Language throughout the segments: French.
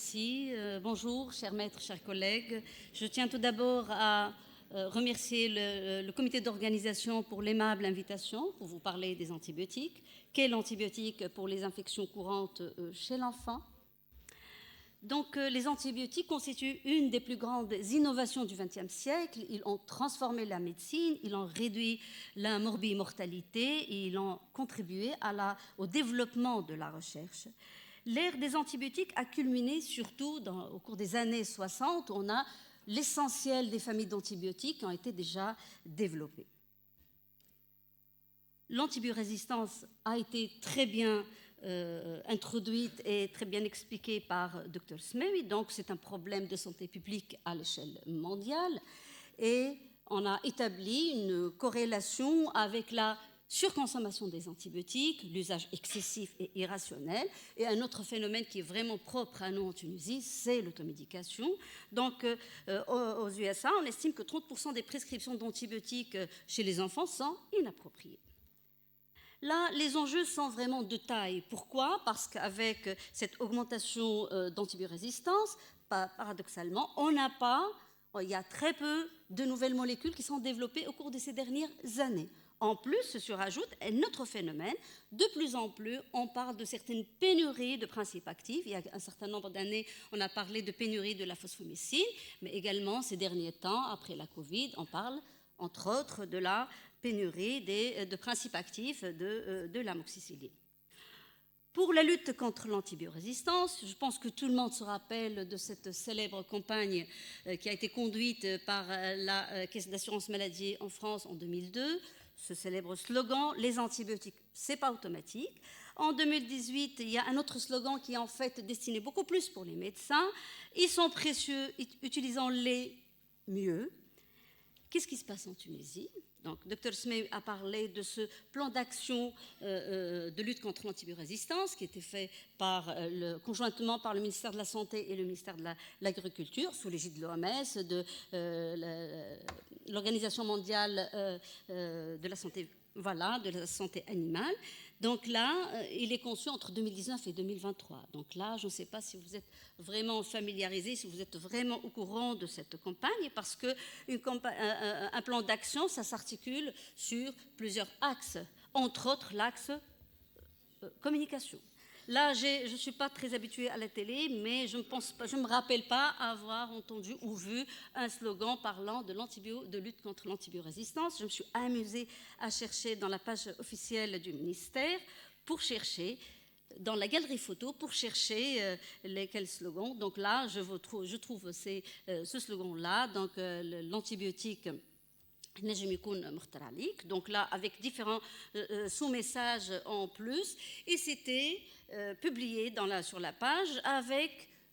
Merci. Bonjour, chers maîtres, chers collègues. Je tiens tout d'abord à remercier le comité d'organisation pour l'aimable invitation pour vous parler des antibiotiques. Quel antibiotique pour les infections courantes chez l'enfant? Donc, les antibiotiques constituent une des plus grandes innovations du XXe siècle. Ils ont transformé la médecine, ils ont réduit la morbimortalité et ils ont contribué au développement de la recherche. L'ère des antibiotiques a culminé surtout au cours des années 60, où on a l'essentiel des familles d'antibiotiques qui ont été déjà développées. L'antibiorésistance a été très bien introduite et très bien expliquée par Dr. Smee. Donc, c'est un problème de santé publique à l'échelle mondiale. Et on a établi une corrélation avec la surconsommation des antibiotiques, l'usage excessif et irrationnel. Et un autre phénomène qui est vraiment propre à nous en Tunisie, c'est l'automédication. Donc, aux USA, on estime que 30% des prescriptions d'antibiotiques chez les enfants sont inappropriées. Là, les enjeux sont vraiment de taille. Pourquoi? Parce qu'avec cette augmentation d'antibiorésistance, paradoxalement, il y a très peu de nouvelles molécules qui sont développées au cours de ces dernières années. En plus, se surajoute un autre phénomène. De plus en plus, on parle de certaines pénuries de principes actifs. Il y a un certain nombre d'années, on a parlé de pénurie de la phosphomycine, mais également ces derniers temps, après la Covid, on parle entre autres de la pénurie de principes actifs de l'amoxicilline. Pour la lutte contre l'antibiorésistance, je pense que tout le monde se rappelle de cette célèbre campagne qui a été conduite par la Caisse d'assurance maladie en France en 2002, ce célèbre slogan « Les antibiotiques, c'est pas automatique ». En 2018, il y a un autre slogan qui est en fait destiné beaucoup plus pour les médecins. Ils sont précieux, utilisons-les mieux. Qu'est-ce qui se passe en Tunisie? Donc, Dr. Smee a parlé de ce plan d'action de lutte contre l'antibiorésistance qui était fait conjointement par le ministère de la Santé et le ministère de l'Agriculture, sous l'égide de l'OMS, de l'Organisation mondiale de la santé, de la santé animale. Donc là, il est conçu entre 2019 et 2023. Donc là, je ne sais pas si vous êtes vraiment familiarisés, si vous êtes vraiment au courant de cette campagne, parce qu'un plan d'action, ça s'articule sur plusieurs axes, entre autres l'axe communication. Là, je ne suis pas très habituée à la télé, mais je ne me rappelle pas avoir entendu ou vu un slogan parlant de lutte contre l'antibiorésistance. Je me suis amusée à chercher dans la page officielle du ministère dans la galerie photo pour chercher lesquels slogans. Donc là, je trouve ce slogan-là, donc l'antibiotique. Donc là, avec différents sous-messages en plus, et c'était publié sur la page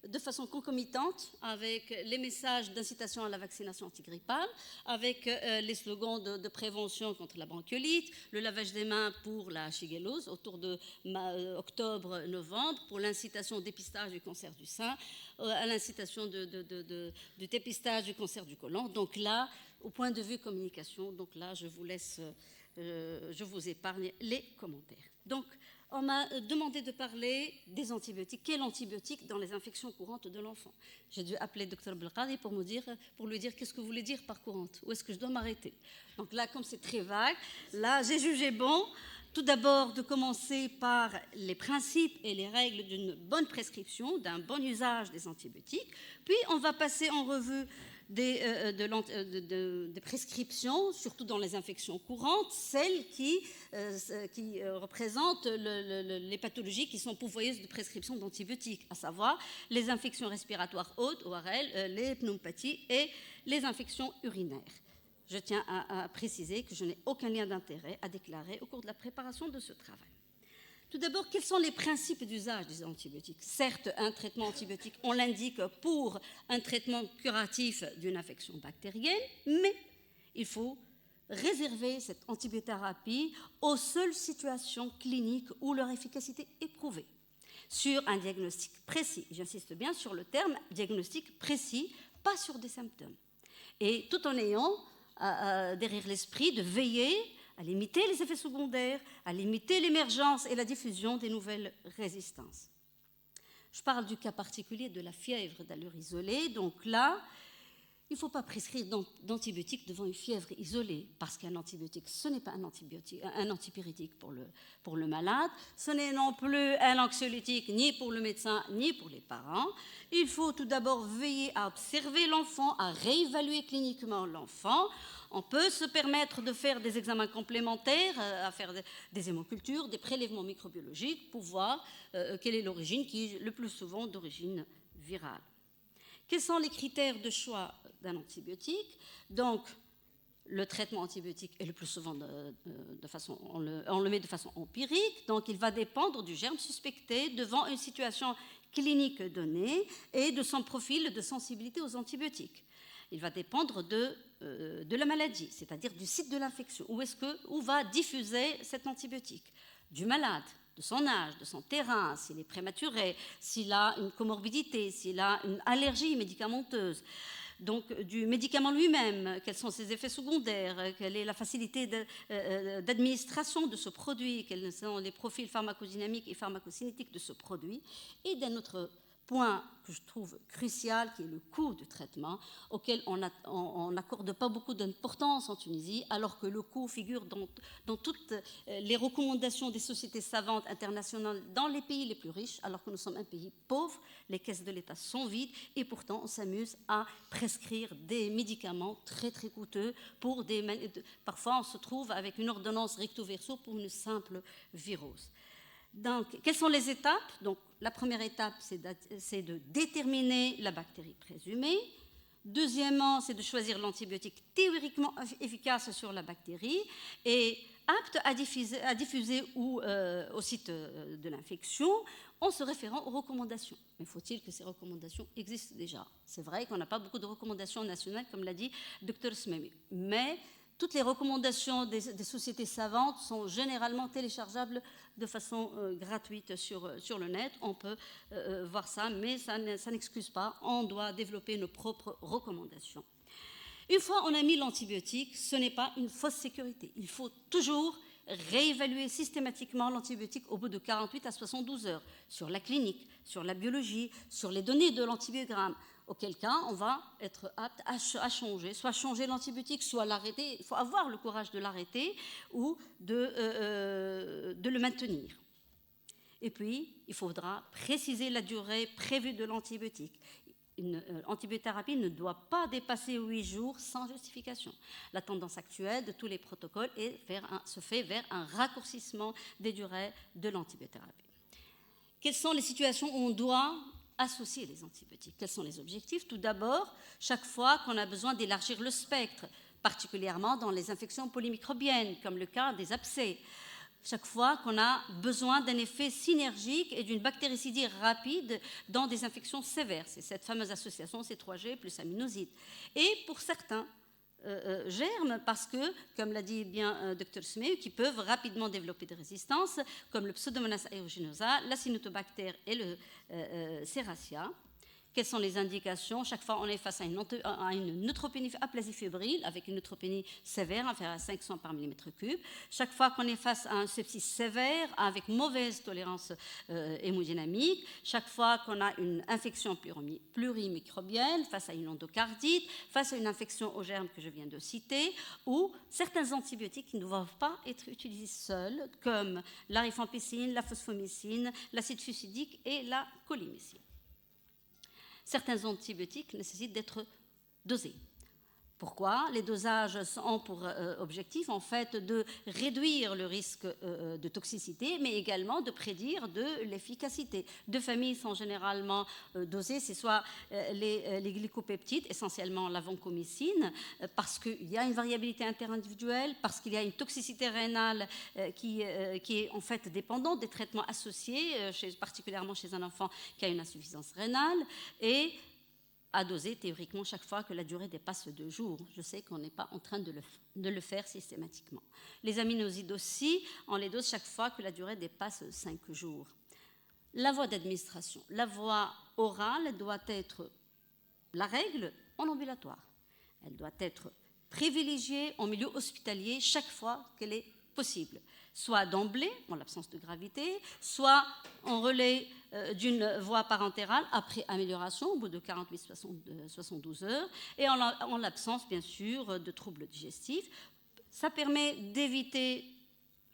de façon concomitante avec les messages d'incitation à la vaccination antigrippale, avec les slogans de prévention contre la bronchiolite, le lavage des mains pour la shigellose autour de octobre-novembre, pour l'incitation au dépistage du cancer du sein, à l'incitation du dépistage du cancer du côlon. Donc là, au point de vue communication, donc là, je vous épargne les commentaires. Donc, on m'a demandé de parler des antibiotiques. Quel antibiotique dans les infections courantes de l'enfant? J'ai dû appeler Dr. Belkadi pour lui dire qu'est-ce que vous voulez dire par courante. Où est-ce que je dois m'arrêter? Donc là, comme c'est très vague, là, j'ai jugé bon, tout d'abord, de commencer par les principes et les règles d'une bonne prescription, d'un bon usage des antibiotiques. Puis, on va passer en revue des prescriptions, surtout dans les infections courantes, celles qui représentent les pathologies qui sont pourvoyeuses de prescriptions d'antibiotiques, à savoir les infections respiratoires hautes, ORL, les pneumopathies et les infections urinaires. Je tiens à préciser que je n'ai aucun lien d'intérêt à déclarer au cours de la préparation de ce travail. Tout d'abord, quels sont les principes d'usage des antibiotiques? Certes, un traitement antibiotique, on l'indique pour un traitement curatif d'une infection bactérienne, mais il faut réserver cette antibiothérapie aux seules situations cliniques où leur efficacité est prouvée, sur un diagnostic précis. J'insiste bien sur le terme diagnostic précis, pas sur des symptômes. Et tout en ayant derrière l'esprit de veiller à limiter les effets secondaires, à limiter l'émergence et la diffusion des nouvelles résistances. Je parle du cas particulier de la fièvre d'allure isolée. Donc là, il ne faut pas prescrire d'antibiotiques devant une fièvre isolée, parce qu'un antibiotique, ce n'est pas un antipyrétique pour le malade, ce n'est non plus un anxiolytique ni pour le médecin ni pour les parents. Il faut tout d'abord veiller à observer l'enfant, à réévaluer cliniquement l'enfant. On peut se permettre de faire des examens complémentaires, à faire des hémocultures, des prélèvements microbiologiques pour voir quelle est l'origine, qui est le plus souvent d'origine virale. Quels sont les critères de choix d'un antibiotique? Donc, le traitement antibiotique est le plus souvent on le met de façon empirique, donc il va dépendre du germe suspecté devant une situation clinique donnée et de son profil de sensibilité aux antibiotiques. Il va dépendre de la maladie, c'est-à-dire du site de l'infection, où va diffuser cet antibiotique, du malade, de son âge, de son terrain, s'il est prématuré, s'il a une comorbidité, s'il a une allergie médicamenteuse, donc du médicament lui-même, quels sont ses effets secondaires, quelle est la facilité d'administration de ce produit, quels sont les profils pharmacodynamiques et pharmacocinétiques de ce produit, et d'un autre point que je trouve crucial, qui est le coût du traitement, auquel on n'accorde pas beaucoup d'importance en Tunisie, alors que le coût figure dans toutes les recommandations des sociétés savantes internationales dans les pays les plus riches, alors que nous sommes un pays pauvre, les caisses de l'État sont vides, et pourtant on s'amuse à prescrire des médicaments très très coûteux pour parfois on se trouve avec une ordonnance recto verso pour une simple virose. Donc, quelles sont les étapes? Donc, la première étape, c'est de déterminer la bactérie présumée. Deuxièmement, c'est de choisir l'antibiotique théoriquement efficace sur la bactérie et apte à diffuser au site de l'infection en se référant aux recommandations. Mais faut-il que ces recommandations existent déjà? C'est vrai qu'on n'a pas beaucoup de recommandations nationales, comme l'a dit Dr Smemi. Mais toutes les recommandations des sociétés savantes sont généralement téléchargeables de façon gratuite sur le net. On peut voir ça, mais ça n'excuse pas. On doit développer nos propres recommandations. Une fois on a mis l'antibiotique, ce n'est pas une fausse sécurité. Il faut toujours réévaluer systématiquement l'antibiotique au bout de 48 à 72 heures sur la clinique, sur la biologie, sur les données de l'antibiogramme. Auquel cas, on va être apte à changer, soit changer l'antibiotique, soit l'arrêter. Il faut avoir le courage de l'arrêter ou de le maintenir. Et puis, il faudra préciser la durée prévue de l'antibiotique. Une antibiothérapie ne doit pas dépasser 8 jours sans justification. La tendance actuelle de tous les protocoles se fait vers un raccourcissement des durées de l'antibiothérapie. Quelles sont les situations où on doit associer les antibiotiques? Quels sont les objectifs? Tout d'abord, chaque fois qu'on a besoin d'élargir le spectre, particulièrement dans les infections polymicrobiennes, comme le cas des abcès. Chaque fois qu'on a besoin d'un effet synergique et d'une bactéricidie rapide dans des infections sévères. C'est cette fameuse association C3G plus aminoside. Et pour certains germes, parce que, comme l'a dit bien Dr Smeu, qui peuvent rapidement développer des résistances, comme le Pseudomonas aeruginosa, l'Acinetobacter et le Serratia. Quelles sont les indications? Chaque fois, on est face à une neutropénie aplasie fébrile, avec une neutropénie sévère, inférieure à 500 par millimètre cube. Chaque fois qu'on est face à un sepsis sévère, avec mauvaise tolérance hémodynamique. Chaque fois qu'on a une infection plurimicrobienne, face à une endocardite, face à une infection aux germes que je viens de citer, ou certains antibiotiques qui ne doivent pas être utilisés seuls, comme la rifampicine, la phosphomycine, l'acide fusidique et la colimycine. Certains antibiotiques nécessitent d'être dosés. Pourquoi? Les dosages ont pour objectif en fait de réduire le risque de toxicité, mais également de prédire de l'efficacité. Deux familles sont généralement dosées, c'est soit les glycopeptides, essentiellement la vancomycine, parce qu'il y a une variabilité interindividuelle, parce qu'il y a une toxicité rénale qui est en fait dépendante des traitements associés, particulièrement chez un enfant qui a une insuffisance rénale, et à doser théoriquement chaque fois que la durée dépasse 2 jours. Je sais qu'on n'est pas en train de le faire systématiquement. Les aminosides aussi, on les dose chaque fois que la durée dépasse 5 jours. La voie d'administration. La voie orale doit être la règle en ambulatoire. Elle doit être privilégiée en milieu hospitalier chaque fois qu'elle est possibles, soit d'emblée, en l'absence de gravité, soit en relais d'une voie parentérale après amélioration au bout de 48-72 heures, et en l'absence, bien sûr, de troubles digestifs. Ça permet d'éviter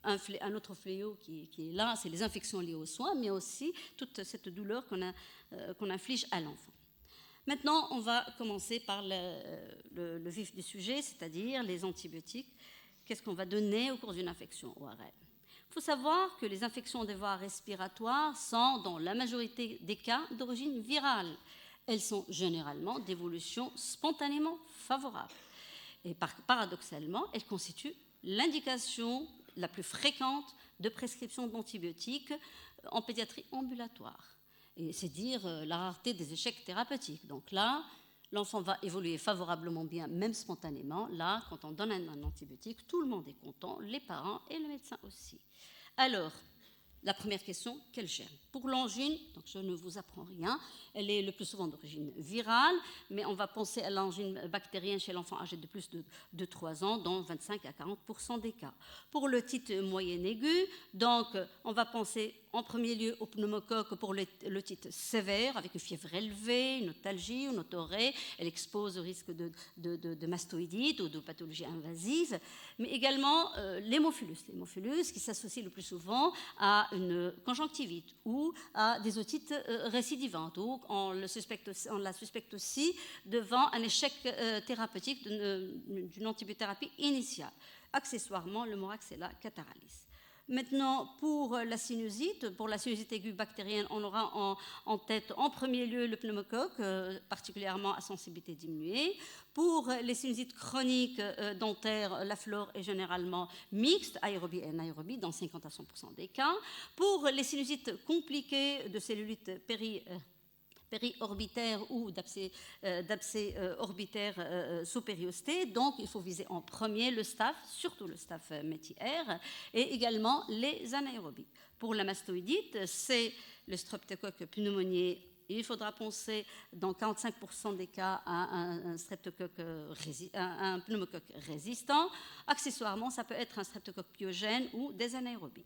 un autre fléau qui est là, c'est les infections liées aux soins, mais aussi toute cette douleur qu'on inflige à l'enfant. Maintenant, on va commencer par le vif du sujet, c'est-à-dire les antibiotiques. Qu'est-ce qu'on va donner au cours d'une infection ORL? Il faut savoir que les infections des voies respiratoires sont, dans la majorité des cas, d'origine virale. Elles sont généralement d'évolution spontanément favorable. Et paradoxalement, elles constituent l'indication la plus fréquente de prescription d'antibiotiques en pédiatrie ambulatoire. Et c'est dire la rareté des échecs thérapeutiques. Donc là, l'enfant va évoluer favorablement bien, même spontanément. Là, quand on donne un antibiotique, tout le monde est content, les parents et le médecin aussi. Alors, la première question, quel germe? Pour l'angine, donc je ne vous apprends rien, elle est le plus souvent d'origine virale, mais on va penser à l'angine bactérienne chez l'enfant âgé de plus de 3 ans, dans 25 à 40% des cas. Pour l'otite moyenne aiguë, donc on va penser en premier lieu au pneumocoque pour l'otite sévère, avec une fièvre élevée, une otalgie, une otorée. Elle expose au risque de mastoïdite ou de pathologie invasive, mais également l'hémophilus. L'hémophilus qui s'associe le plus souvent à une conjonctivite ou à des otites récidivantes, ou on la suspecte aussi devant un échec thérapeutique d'une antibiothérapie initiale. Accessoirement, le Moraxella catarrhalis. Maintenant, pour la sinusite aiguë bactérienne, on aura en tête en premier lieu le pneumocoque, particulièrement à sensibilité diminuée. Pour les sinusites chroniques dentaires, la flore est généralement mixte, aérobie et anaérobie, dans 50 à 100% des cas. Pour les sinusites compliquées de cellulite périorbitaire ou d'abcès orbitaire sous périostée. Donc, il faut viser en premier le staph, surtout le staph métiaire, et également les anaérobies. Pour la mastoïdite, c'est le streptocoque pneumoniae. Il faudra penser dans 45% des cas à un pneumocoque résistant. Accessoirement, ça peut être un streptocoque pyogène ou des anaérobies.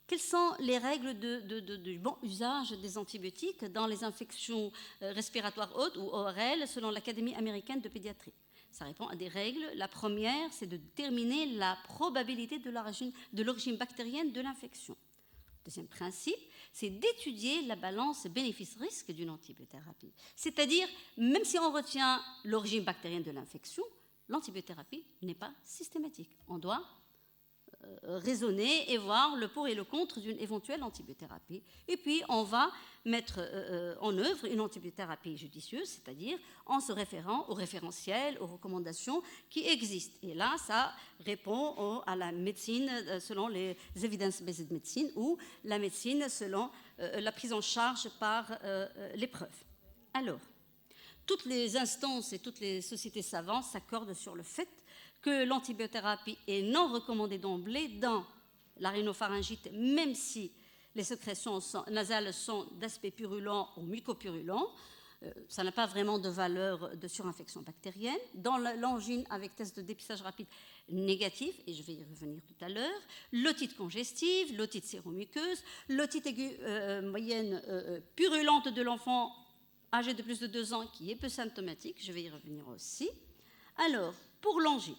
Quelles sont les règles du bon usage des antibiotiques dans les infections respiratoires hautes ou ORL selon l'Académie américaine de pédiatrie? Ça répond à des règles. La première, c'est de déterminer la probabilité de l'origine bactérienne de l'infection. Deuxième principe, c'est d'étudier la balance bénéfice-risque d'une antibiothérapie. C'est-à-dire, même si on retient l'origine bactérienne de l'infection, l'antibiothérapie n'est pas systématique. On doit raisonner et voir le pour et le contre d'une éventuelle antibiothérapie. Et puis, on va mettre en œuvre une antibiothérapie judicieuse, c'est-à-dire en se référant aux référentiels, aux recommandations qui existent. Et là, ça répond à la médecine selon les evidence-based medicine ou la médecine selon la prise en charge par l'épreuve. Alors, toutes les instances et toutes les sociétés savantes s'accordent sur le fait que l'antibiothérapie est non recommandée d'emblée dans la rhinopharyngite, même si les sécrétions nasales sont d'aspect purulent ou mucopurulent. Ça n'a pas vraiment de valeur de surinfection bactérienne. Dans l'angine avec test de dépistage rapide négatif, et je vais y revenir tout à l'heure, l'otite congestive, l'otite séromuqueuse, l'otite aiguë moyenne purulente de l'enfant âgé de plus de 2 ans qui est peu symptomatique, je vais y revenir aussi. Alors, pour l'angine,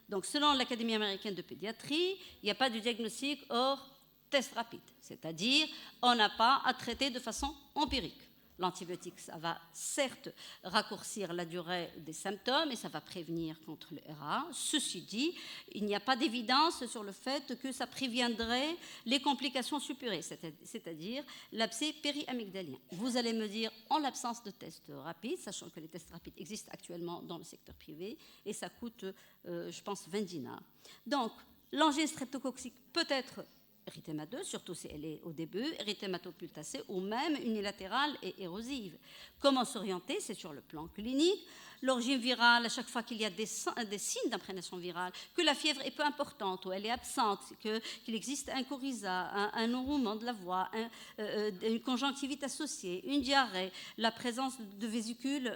donc selon l'Académie américaine de pédiatrie, il n'y a pas de diagnostic hors test rapide, c'est-à-dire on n'a pas à traiter de façon empirique. L'antibiotique, ça va certes raccourcir la durée des symptômes et ça va prévenir contre le RA. Ceci dit, il n'y a pas d'évidence sur le fait que ça préviendrait les complications suppurées, c'est-à-dire l'abcès périamygdalien. Vous allez me dire, en l'absence de tests rapides, sachant que les tests rapides existent actuellement dans le secteur privé et ça coûte, je pense, 20 dinars. Donc, l'angine streptococcique peut être érythémateux, surtout si elle est au début, érythématopultacée ou même unilatérale et érosive. Comment s'orienter? C'est sur le plan clinique. L'origine virale, à chaque fois qu'il y a des signes d'imprégnation virale, que la fièvre est peu importante ou elle est absente, qu'il existe un coryza, un enroulement de la voix, une conjonctivite associée, une diarrhée, la présence de vésicules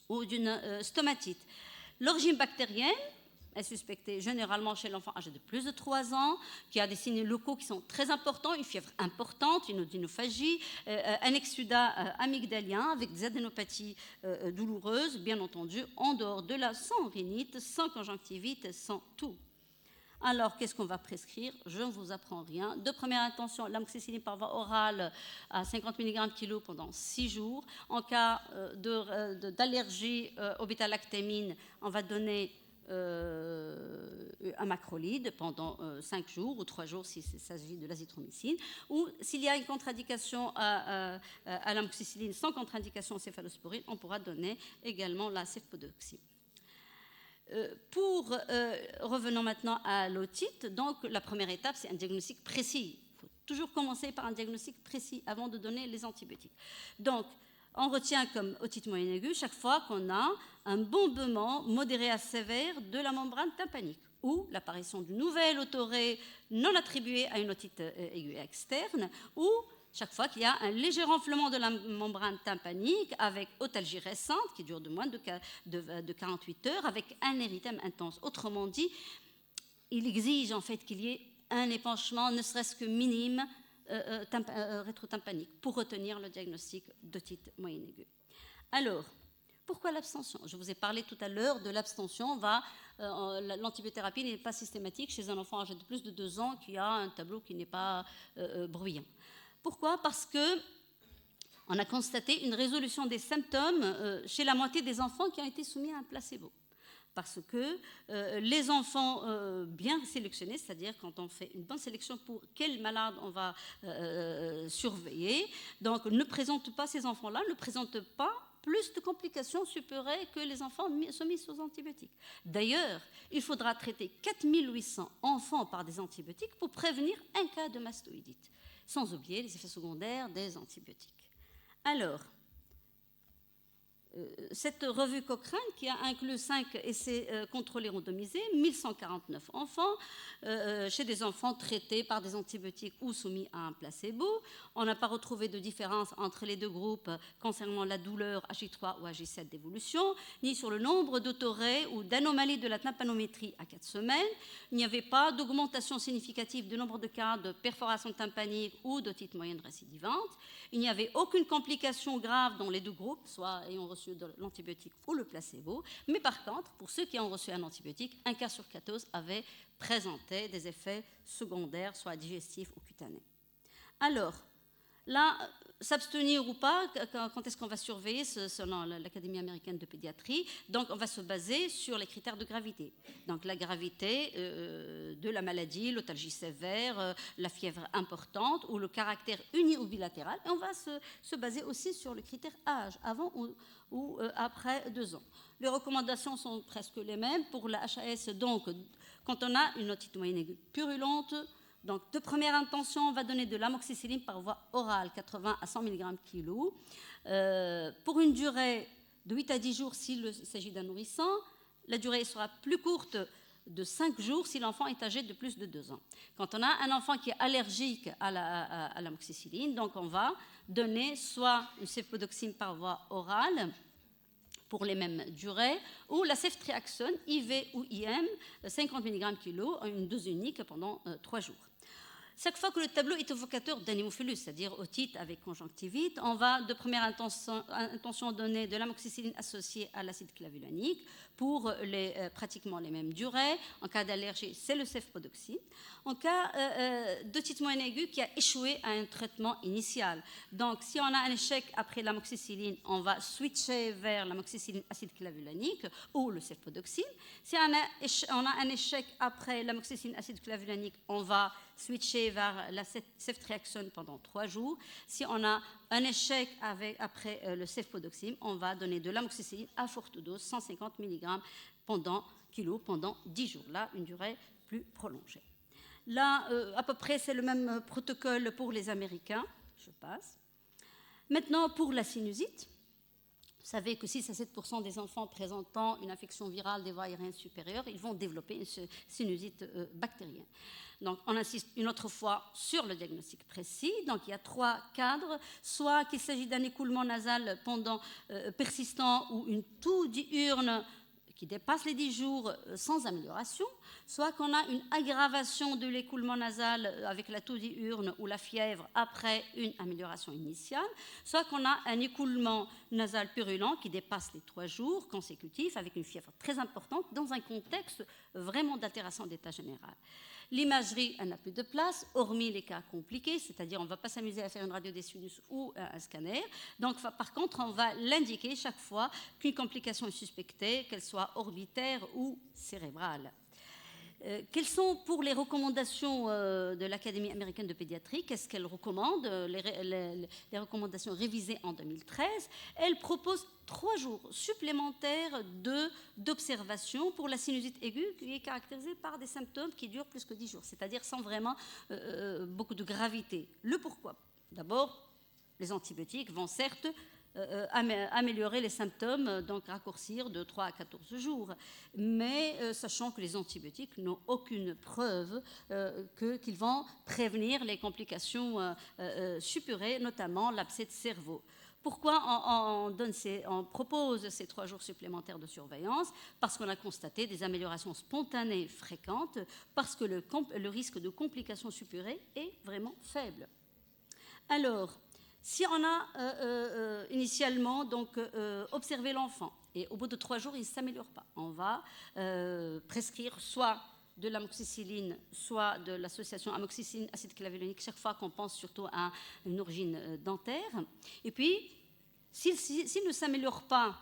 ou d'une stomatite. L'origine bactérienne, est suspectée généralement chez l'enfant âgé de plus de 3 ans, qui a des signes locaux qui sont très importants, une fièvre importante, une odynophagie, un exsudat amygdalien avec des adénopathies douloureuses, bien entendu, en dehors de la sans rhinite, sans conjonctivite, sans tout. Alors, qu'est-ce qu'on va prescrire? Je ne vous apprends rien. De première intention, l'amoxicilline par voie orale à 50 mg kg pendant 6 jours. En cas d'allergie au bêta-lactamine, on va donner un macrolide pendant 5 jours ou 3 jours s'il s'agit de l'azithromycine. Ou s'il y a une contre-indication à l'amoxicilline sans contre-indication aux céphalosporines, on pourra donner également la cefpodoxime. Revenons maintenant à l'otite. Donc, la première étape, c'est un diagnostic précis. Il faut toujours commencer par un diagnostic précis avant de donner les antibiotiques. Donc, on retient comme otite moyenne aiguë chaque fois qu'on a un bombement modéré à sévère de la membrane tympanique ou l'apparition d'une nouvelle autorrhée non attribuée à une otite aiguë externe ou chaque fois qu'il y a un léger renflement de la membrane tympanique avec otalgie récente qui dure de moins de 48 heures avec un érythème intense. Autrement dit, il exige en fait qu'il y ait un épanchement, ne serait-ce que minime, rétrotympanique pour retenir le diagnostic d'otite moyenne aiguë. Alors, pourquoi l'abstention? Je vous ai parlé tout à l'heure de l'abstention. L'antibiothérapie n'est pas systématique chez un enfant âgé de plus de 2 ans qui a un tableau qui n'est pas bruyant. Pourquoi? Parce qu'on a constaté une résolution des symptômes chez la moitié des enfants qui ont été soumis à un placebo. Parce que les enfants bien sélectionnés, c'est-à-dire quand on fait une bonne sélection pour quel malade on va surveiller, donc ne présentent pas, ces enfants-là ne présentent pas plus de complications supérieures que les enfants soumis aux antibiotiques. D'ailleurs, il faudra traiter 4800 enfants par des antibiotiques pour prévenir un cas de mastoïdite, sans oublier les effets secondaires des antibiotiques. Alors, cette revue Cochrane, qui a inclus 5 essais contrôlés randomisés, 1149 enfants, chez des enfants traités par des antibiotiques ou soumis à un placebo. On n'a pas retrouvé de différence entre les deux groupes concernant la douleur J3 ou J7 d'évolution, ni sur le nombre d'autorrhées ou d'anomalies de la tympanométrie à 4 semaines. Il n'y avait pas d'augmentation significative du nombre de cas de perforation tympanique ou d'otite moyenne récidivante. Il n'y avait aucune complication grave dans les deux groupes, soit ayant reçu de l'antibiotique ou le placebo, mais par contre, pour ceux qui ont reçu un antibiotique, un cas sur 14 avait présenté des effets secondaires, soit digestifs ou cutanés. Alors, là, s'abstenir ou pas, quand est-ce qu'on va surveiller, selon l'Académie américaine de pédiatrie? Donc, on va se baser sur les critères de gravité. Donc, la gravité de la maladie, l'otalgie sévère, la fièvre importante ou le caractère uni ou bilatéral. Et on va se baser aussi sur le critère âge, avant ou après 2 ans. Les recommandations sont presque les mêmes. Pour la HAS, donc, quand on a une otite moyenne aiguë purulente, donc, de première intention, on va donner de l'amoxicilline par voie orale, 80 à 100 mg kg, pour une durée de 8 à 10 jours s'il s'agit d'un nourrisson. La durée sera plus courte de 5 jours si l'enfant est âgé de plus de 2 ans. Quand on a un enfant qui est allergique à l'amoxicilline, donc on va donner soit une cefpodoxime par voie orale, pour les mêmes durées, ou la ceftriaxone, IV ou IM, 50 mg kg, une dose unique pendant 3 jours. Chaque fois que le tableau est évocateur d'un hémophilus, c'est-à-dire otite avec conjonctivite, on va de première intention donner de l'amoxicilline associée à l'acide clavulanique pour pratiquement les mêmes durées. En cas d'allergie, c'est le cefpodoxime. En cas d'otite moyenne aiguë qui a échoué à un traitement initial. Donc, si on a un échec après l'amoxicilline, on va switcher vers l'amoxicilline acide clavulanique ou le cefpodoxime. Si on a un échec après l'amoxicilline acide clavulanique, on va switcher vers la ceftriaxone pendant 3 jours. Si on a un échec après le cefpodoxime, on va donner de l'amoxicilline à forte dose, 150 mg pendant 10 jours. Là, une durée plus prolongée. Là, à peu près, c'est le même protocole pour les Américains. Je passe. Maintenant, pour la sinusite. Vous savez que 6 à 7% des enfants présentant une infection virale des voies aériennes supérieures, ils vont développer une sinusite bactérienne. Donc, on insiste une autre fois sur le diagnostic précis. Donc, il y a 3 cadres. Soit qu'il s'agit d'un écoulement nasal persistant ou une toux diurne qui dépasse les 10 jours sans amélioration, soit qu'on a une aggravation de l'écoulement nasal avec la toux diurne ou la fièvre après une amélioration initiale, soit qu'on a un écoulement nasal purulent qui dépasse les 3 jours consécutifs avec une fièvre très importante dans un contexte vraiment d'altération d'état général. L'imagerie, elle n'a plus de place, hormis les cas compliqués, c'est-à-dire on ne va pas s'amuser à faire une radio des sinus ou un scanner. Donc, par contre, on va l'indiquer chaque fois qu'une complication est suspectée, qu'elle soit orbitaire ou cérébrale. Quelles sont pour les recommandations de l'Académie américaine de pédiatrie? Qu'est-ce qu'elle recommande? Les recommandations révisées en 2013. Elle propose 3 jours supplémentaires d'observation pour la sinusite aiguë qui est caractérisée par des symptômes qui durent plus que 10 jours, c'est-à-dire sans vraiment beaucoup de gravité. Le pourquoi? D'abord, les antibiotiques vont certes améliorer les symptômes, donc raccourcir de 3 à 14 jours. Mais sachant que les antibiotiques n'ont aucune preuve qu'ils vont prévenir les complications suppurées, notamment l'abcès de cerveau. Pourquoi on propose ces 3 jours supplémentaires de surveillance? Parce qu'on a constaté des améliorations spontanées fréquentes, parce que le risque de complications suppurées est vraiment faible. Alors, si on a initialement donc, observé l'enfant et au bout de 3 jours, il ne s'améliore pas, on va prescrire soit de l'amoxicilline, soit de l'association amoxicilline acide clavulonique chaque fois qu'on pense surtout à une origine dentaire. Et puis, s'il ne s'améliore pas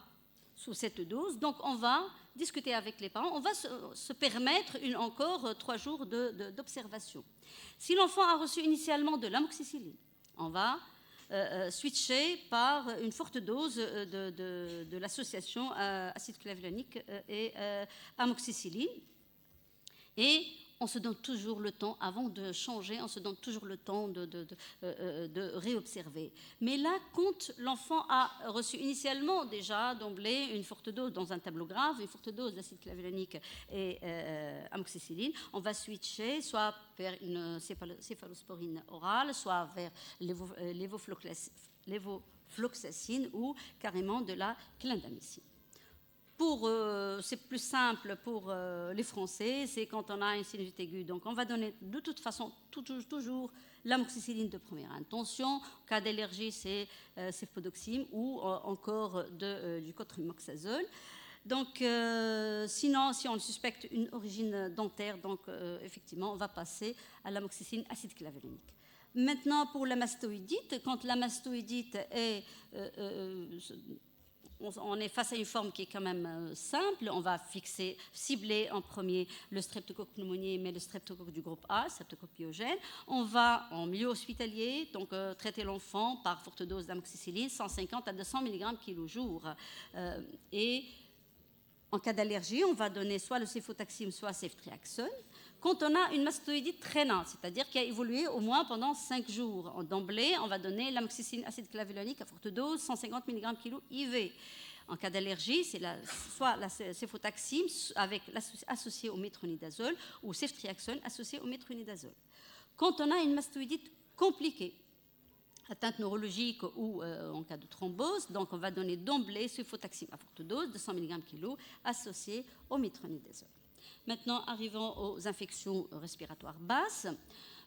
sous cette dose, donc on va discuter avec les parents, on va se permettre encore 3 jours d'observation. Si l'enfant a reçu initialement de l'amoxicilline, on va switché par une forte dose de l'association acide clavulonique et amoxicilline. Et on se donne toujours le temps, avant de changer, on se donne toujours le temps de réobserver. Mais là, quand l'enfant a reçu initialement déjà d'emblée une forte dose dans un tableau grave, une forte dose d'acide clavulonique et amoxicilline, on va switcher soit vers une céphalosporine orale, soit vers l'évofloxacine ou carrément de la clindamycine. C'est plus simple pour les Français, c'est quand on a une sinusite aiguë. Donc, on va donner de toute façon toujours l'amoxicilline de première intention. En cas d'allergie, c'est cefpodoxime ou encore du cotrimoxazole. Donc, sinon, si on suspecte une origine dentaire, donc effectivement, on va passer à l'amoxicilline acide clavulonique. Maintenant, pour la mastoïdite, quand la mastoïdite est on est face à une forme qui est quand même simple. On va cibler en premier le streptocoque pneumoniae, mais le streptocoque du groupe A, streptocoque pyogène. On va en milieu hospitalier, donc traiter l'enfant par forte dose d'amoxicilline, 150 à 200 mg kg/jour. Et en cas d'allergie, on va donner soit le céfotaxime, soit ceftriaxone. Quand on a une mastoïdite traînante, c'est-à-dire qui a évolué au moins pendant 5 jours, d'emblée, on va donner l'amoxicilline acide clavulonique à forte dose, 150 mg kg IV. En cas d'allergie, c'est soit la céfotaxime associée au métronidazole ou ceftriaxone associée au métronidazole. Quand on a une mastoïdite compliquée, atteinte neurologique ou en cas de thrombose, donc on va donner d'emblée céfotaxime à forte dose, 200 mg kg, associée au métronidazole. Maintenant, arrivons aux infections respiratoires basses.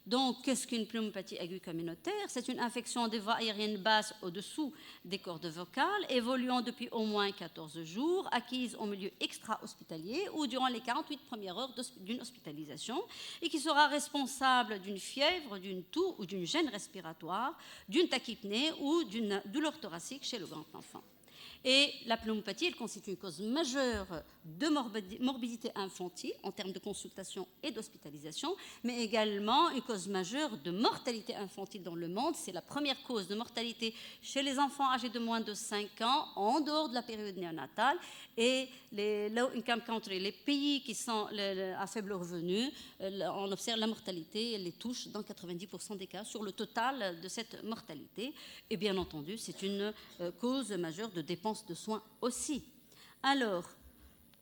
Donc, qu'est-ce qu'une pneumopathie aiguë communautaire? C'est une infection des voies aériennes basses au-dessous des cordes vocales, évoluant depuis au moins 14 jours, acquise en milieu extra-hospitalier ou durant les 48 premières heures d'une hospitalisation, et qui sera responsable d'une fièvre, d'une toux ou d'une gêne respiratoire, d'une tachypnée ou d'une douleur thoracique chez le grand enfant. Et la pneumopathie, elle constitue une cause majeure de morbidité infantile en termes de consultation et d'hospitalisation, mais également une cause majeure de mortalité infantile dans le monde. C'est la première cause de mortalité chez les enfants âgés de moins de 5 ans, en dehors de la période néonatale. Et les low-income countries, les pays qui sont à faible revenu, on observe la mortalité, elle les touche dans 90% des cas sur le total de cette mortalité. Et bien entendu, c'est une cause majeure de dépenses de soins aussi. Alors,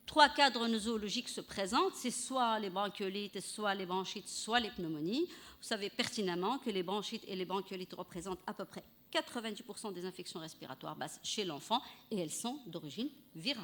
3 cadres nosologiques se présentent, c'est soit les bronchiolites, soit les bronchites, soit les pneumonies. Vous savez pertinemment que les bronchites et les bronchiolites représentent à peu près 90% des infections respiratoires basses chez l'enfant et elles sont d'origine virale.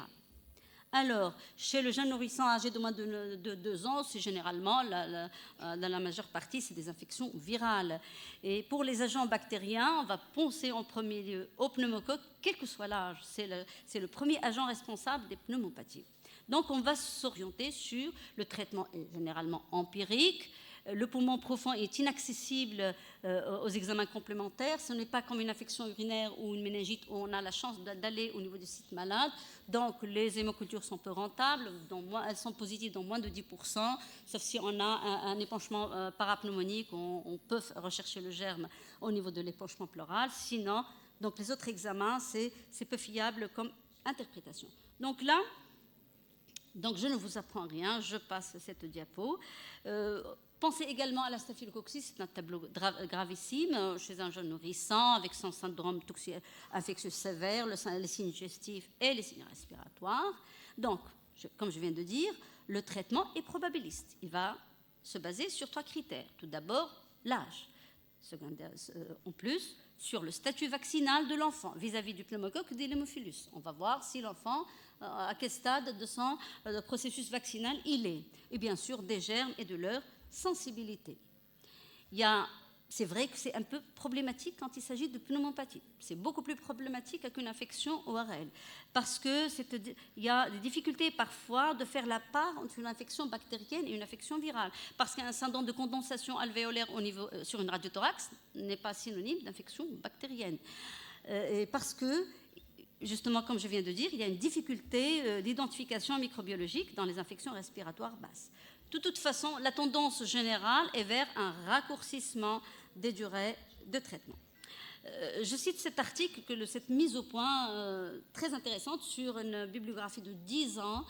Alors, chez le jeune nourrisson âgé de moins de 2 ans, c'est généralement, dans la majeure partie, c'est des infections virales. Et pour les agents bactériens, on va penser en premier lieu au pneumocoque, quel que soit l'âge. C'est le premier agent responsable des pneumopathies. Donc, on va s'orienter sur le traitement généralement empirique. Le poumon profond est inaccessible aux examens complémentaires. Ce n'est pas comme une infection urinaire ou une méningite où on a la chance d'aller au niveau du site malade. Donc, les hémocultures sont peu rentables. Elles sont positives dans moins de 10%, sauf si on a un épanchement parapneumonique. On peut rechercher le germe au niveau de l'épanchement pleural. Sinon, donc les autres examens, c'est peu fiable comme interprétation. Donc là, je ne vous apprends rien, je passe cette diapo. Pensez également à la staphylococcis, c'est un tableau gravissime chez un jeune nourrisson avec son syndrome infectieux sévère, les signes digestifs et les signes respiratoires. Donc, comme je viens de dire, le traitement est probabiliste. Il va se baser sur 3 critères. Tout d'abord, l'âge. En plus, sur le statut vaccinal de l'enfant vis-à-vis du pneumocoque et de l'hémophilus. On va voir si l'enfant, à quel stade de son processus vaccinal il est. Et bien sûr, des germes et de leur sensibilité. C'est vrai que c'est un peu problématique quand il s'agit de pneumopathie. C'est beaucoup plus problématique qu'une infection ORL parce qu'il y a des difficultés parfois de faire la part entre une infection bactérienne et une infection virale. Parce qu'un syndrome de condensation alvéolaire sur une radiothorax n'est pas synonyme d'infection bactérienne. Et parce que, justement, comme je viens de dire, il y a une difficulté d'identification microbiologique dans les infections respiratoires basses. De toute façon, la tendance générale est vers un raccourcissement des durées de traitement. Je cite cet article, cette mise au point très intéressante sur une bibliographie de 10 ans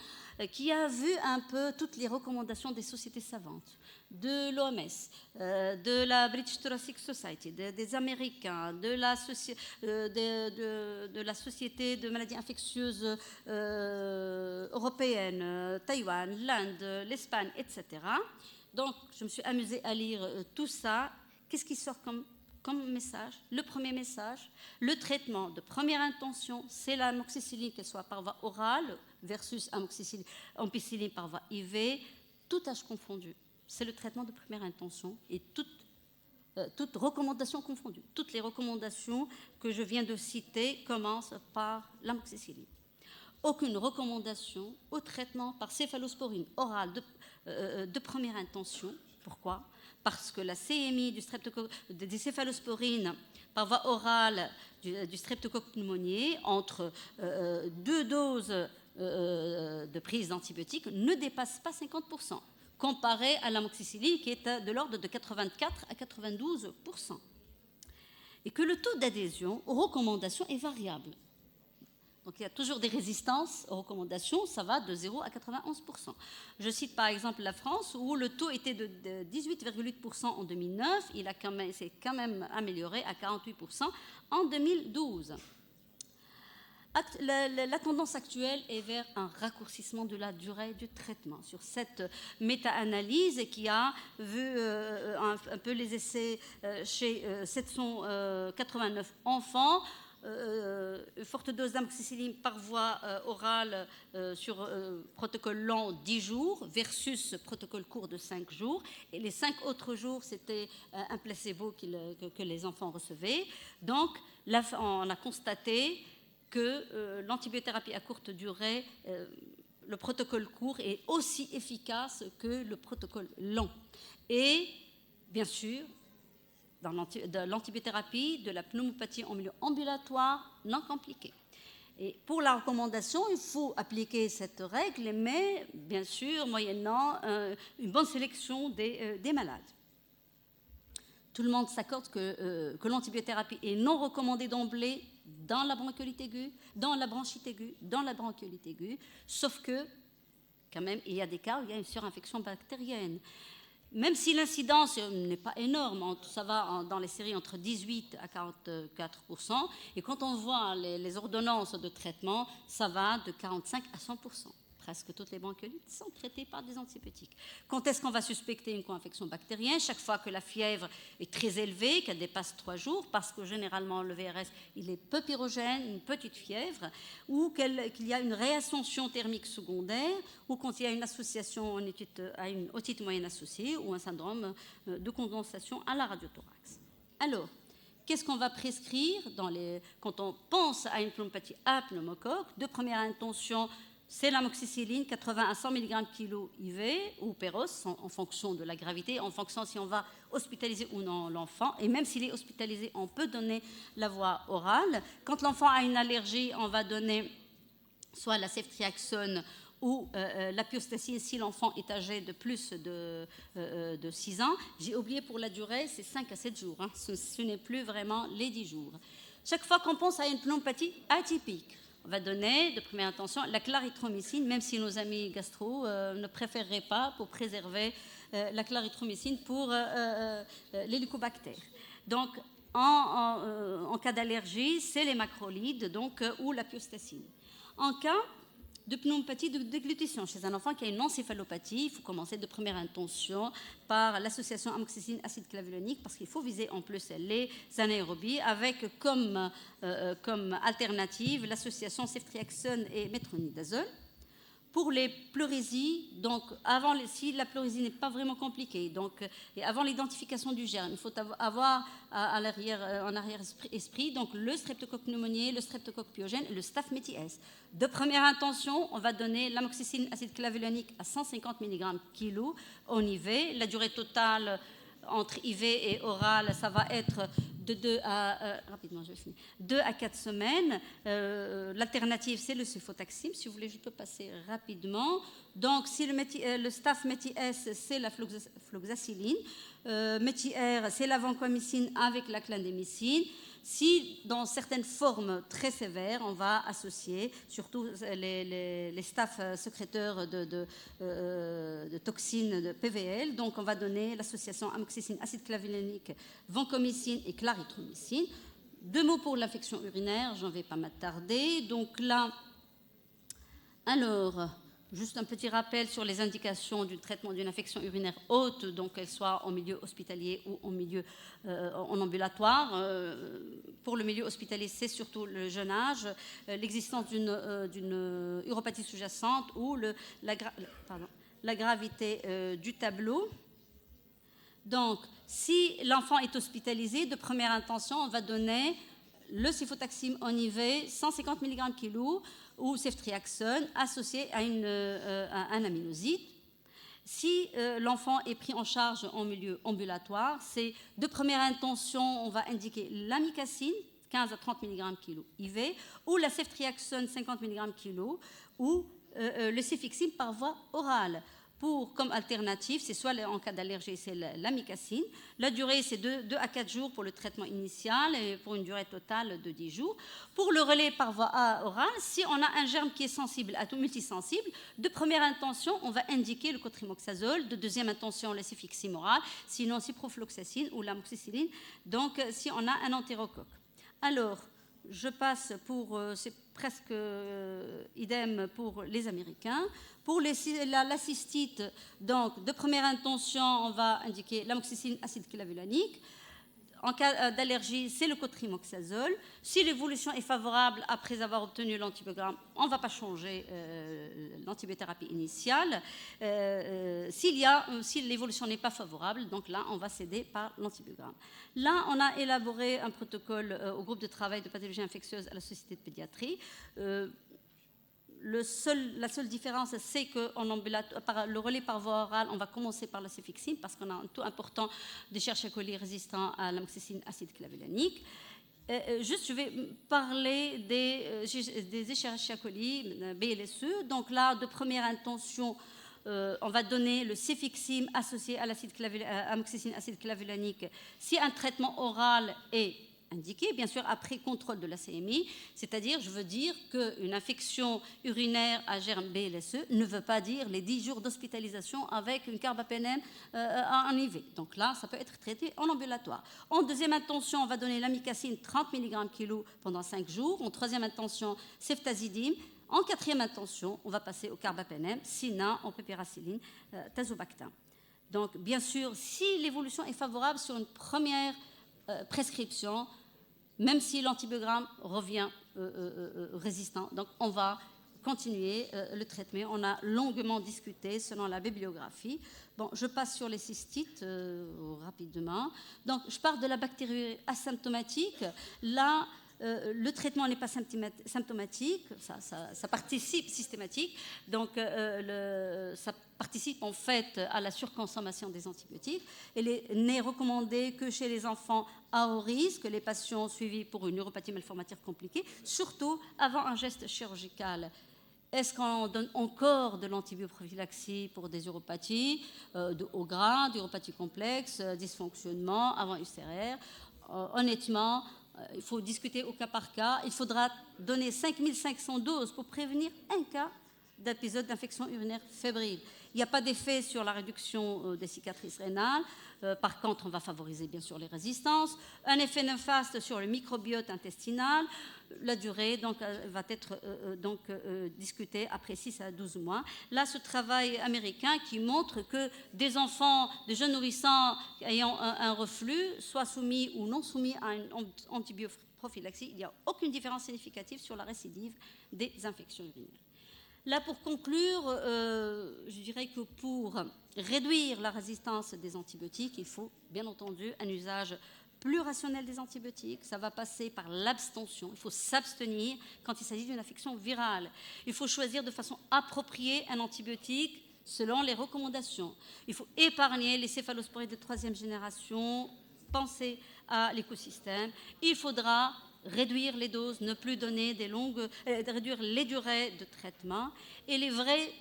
qui a vu un peu toutes les recommandations des sociétés savantes, de l'OMS, de la British Thoracic Society, des Américains, de la Société de maladies infectieuses européenne, Taïwan, l'Inde, l'Espagne, etc. Donc, je me suis amusée à lire tout ça. Qu'est-ce qui sort comme message? Le premier message, le traitement de première intention, c'est l'amoxicilline, qu'elle soit par voie orale versus ampicilline par voie IV, tout âge confondu. C'est le traitement de première intention et toute recommandation confondue. Toutes les recommandations que je viens de citer commencent par l'amoxicilline. Aucune recommandation au traitement par céphalosporine orale de première intention. Pourquoi? Parce que la CMI des céphalosporines par voie orale du streptocoque pneumoniae entre 2 doses de prise d'antibiotiques ne dépasse pas 50%, comparé à l'amoxicilline qui est de l'ordre de 84 à 92%. Et que le taux d'adhésion aux recommandations est variable. Donc il y a toujours des résistances aux recommandations, ça va de 0 à 91%. Je cite par exemple la France où le taux était de 18,8% en 2009, s'est quand même amélioré à 48% en 2012. La tendance actuelle est vers un raccourcissement de la durée du traitement. Sur cette méta-analyse qui a vu un peu les essais chez 789 enfants, forte dose d'amoxicilline par voie orale sur protocole long 10 jours versus protocole court de 5 jours. Et les 5 autres jours, c'était un placebo que les enfants recevaient. Donc, là, on a constaté que l'antibiothérapie à courte durée, le protocole court est aussi efficace que le protocole long. Et, bien sûr, dans l'antibiothérapie de la pneumopathie en milieu ambulatoire non compliqué. Et pour la recommandation, il faut appliquer cette règle, mais bien sûr, moyennant une bonne sélection des malades. Tout le monde s'accorde que l'antibiothérapie est non recommandée d'emblée dans la bronchiolite aiguë, dans la bronchite aiguë, dans la bronchiolite aiguë, sauf que, quand même, il y a des cas où il y a une surinfection bactérienne. Même si l'incidence n'est pas énorme, ça va dans les séries entre 18 à 44%, et quand on voit les ordonnances de traitement, ça va de 45 à 100%. presque toutes les bronchiolites sont traitées par des antibiotiques. Quand est-ce qu'on va suspecter une co-infection bactérienne? Chaque fois que la fièvre est très élevée, qu'elle dépasse 3 jours, parce que généralement le VRS il est peu pyrogène, une petite fièvre, ou qu'il y a une réascension thermique secondaire, ou quand il y a une association à une otite moyenne associée, ou un syndrome de condensation à la radiothorax. Alors, qu'est-ce qu'on va prescrire quand on pense à une pneumopathie à pneumocoque? De première intention, c'est l'amoxicilline, 80 à 100 mg kg IV ou Péros, en fonction de la gravité, en fonction si on va hospitaliser ou non l'enfant. Et même s'il est hospitalisé, on peut donner la voie orale. Quand l'enfant a une allergie, on va donner soit la ceftriaxone ou la pyostacine si l'enfant est âgé de plus de 6 ans. J'ai oublié pour la durée, c'est 5 à 7 jours. Hein. Ce n'est plus vraiment les 10 jours. Chaque fois qu'on pense à une pneumopathie atypique, on va donner de première intention la clarithromycine, même si nos amis gastro ne préféreraient pas pour préserver la clarithromycine pour l'hélicobactère. Donc, en cas d'allergie, c'est les macrolides ou la pyostacine. En cas de pneumopathie de déglutition chez un enfant qui a une encéphalopathie, il faut commencer de première intention par l'association amoxicilline acide clavulanique parce qu'il faut viser en plus les anaérobies avec comme alternative l'association ceftriaxone et métronidazole. Pour les pleurésies, donc si la pleurésie n'est pas vraiment compliquée, et avant l'identification du germe, il faut avoir en arrière-esprit donc le streptocoque pneumoniae, le streptocoque pyogène et le staph métis. De première intention, on va donner l'amoxicilline acide clavulanique à 150 mg kg en IV. La durée totale entre IV et oral, ça va être de 2 à 4 semaines. L'alternative, c'est le sulfotaxime. Si vous voulez, je peux passer rapidement. Donc, si le staph métis, c'est la floxaciline. Métis-R, c'est la vancomycine avec la clindamycine. Si, dans certaines formes très sévères, on va associer surtout les staphes sécréteurs de toxines de PVL, donc on va donner l'association amoxicilline acide clavulanique, vancomycine et clarithromycine. 2 mots pour l'infection urinaire, j'en vais pas m'attarder. Donc là, alors, juste un petit rappel sur les indications du traitement d'une infection urinaire haute, donc qu'elle soit en milieu hospitalier ou en ambulatoire. Pour le milieu hospitalier, c'est surtout le jeune âge, l'existence d'une uropathie sous-jacente ou la gravité du tableau. Donc, si l'enfant est hospitalisé, de première intention, on va donner le sulfotaxime en IV, 150 mg kg, ou ceftriaxone associé à un aminoside. Si l'enfant est pris en charge en milieu ambulatoire, c'est de première intention, on va indiquer l'amicacine, 15 à 30 mg kg IV, ou la ceftriaxone, 50 mg kg, ou le cefixime par voie orale. Comme alternative, c'est soit en cas d'allergie, c'est l'amicacine. La durée, c'est 2 à 4 jours pour le traitement initial et pour une durée totale de 10 jours. Pour le relais par voie orale, si on a un germe qui est sensible à tout multisensible, de première intention, on va indiquer le cotrimoxazole, de deuxième intention, le cefixime oral, sinon ciprofloxacine ou l'amoxicilline, donc si on a un entérocoque. Alors, je passe c'est presque idem pour les Américains. Pour la cystite, donc de première intention, on va indiquer l'amoxicilline acide clavulanique. En cas d'allergie, c'est le cotrimoxazole. Si l'évolution est favorable après avoir obtenu l'antibiogramme, on ne va pas changer l'antibiothérapie initiale. Si l'évolution n'est pas favorable, donc là, on va céder par l'antibiogramme. Là, on a élaboré un protocole au groupe de travail de pathologie infectieuse à la Société de pédiatrie. La seule différence, c'est que le relais par voie orale, on va commencer par la cefixime parce qu'on a un taux important de Escherichia coli résistant à l'amoxicilline acide clavulanique. Je vais parler des Escherichia coli BLSE. Donc là, de première intention, on va donner le cefixime associé à l'amoxicilline acide clavulanique si un traitement oral est indiqué, bien sûr, après contrôle de la CMI, c'est-à-dire, je veux dire qu'une infection urinaire à germe BLSE ne veut pas dire les 10 jours d'hospitalisation avec une carbapénème en IV. Donc là, ça peut être traité en ambulatoire. En deuxième intention, on va donner l'amicacine 30 mg kg pendant 5 jours. En troisième intention, ceftazidime. En quatrième intention, on va passer au carbapenem, Sina, ampépiracilline, tazobactam. Donc, bien sûr, si l'évolution est favorable sur une première prescription, même si l'antibiogramme revient résistant, donc on va continuer le traitement. On a longuement discuté selon la bibliographie. Bon, je passe sur les cystites rapidement. Donc, je parle de la bactérie asymptomatique. Là, le traitement n'est pas symptomatique, ça participe systématique, donc ça participe en fait à la surconsommation des antibiotiques. Il n'est recommandé que chez les enfants à haut risque, les patients suivis pour une neuropathie malformative compliquée, surtout avant un geste chirurgical. Est-ce qu'on donne encore de l'antibioprophylaxie pour des uropathies de haut grade, uropathie complexe, dysfonctionnement avant UCRR? Honnêtement, il faut discuter au cas par cas. Il faudra donner 5500 doses pour prévenir un cas d'épisode d'infection urinaire fébrile. Il n'y a pas d'effet sur la réduction des cicatrices rénales. Par contre, on va favoriser bien sûr les résistances. Un effet néfaste sur le microbiote intestinal. La durée donc, va être discutée après 6 à 12 mois. Là, ce travail américain qui montre que des enfants, des jeunes nourrissants ayant un reflux, soit soumis ou non soumis à une antibioprophylaxie, il n'y a aucune différence significative sur la récidive des infections urinaires. Là, pour conclure, je dirais que pour réduire la résistance des antibiotiques, il faut bien entendu un usage plus rationnel des antibiotiques. Ça va passer par l'abstention. Il faut s'abstenir quand il s'agit d'une infection virale. Il faut choisir de façon appropriée un antibiotique selon les recommandations. Il faut épargner les céphalosporides de 3e génération, penser à l'écosystème. Il faudra réduire les doses, ne plus donner réduire les durées de traitement. Et les vrais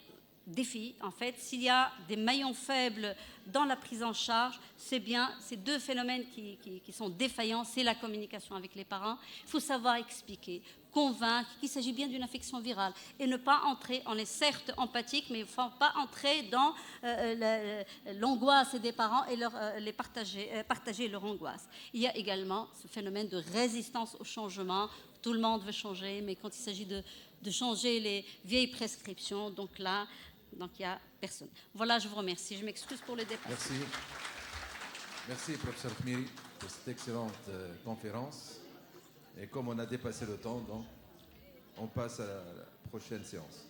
défis, en fait, s'il y a des maillons faibles dans la prise en charge, c'est bien ces deux phénomènes qui sont défaillants, c'est la communication avec les parents. Il faut savoir expliquer, convaincre qu'il s'agit bien d'une infection virale et ne pas entrer, on est certes empathique, mais il ne faut pas entrer dans l'angoisse des parents et partager leur angoisse. Il y a également ce phénomène de résistance au changement. Tout le monde veut changer, mais quand il s'agit de changer les vieilles prescriptions, donc là, il n'y a personne. Voilà, je vous remercie. Je m'excuse pour le dépassement. Merci. Merci, professeur Khmiri, pour cette excellente conférence. Et comme on a dépassé le temps, donc, on passe à la prochaine séance.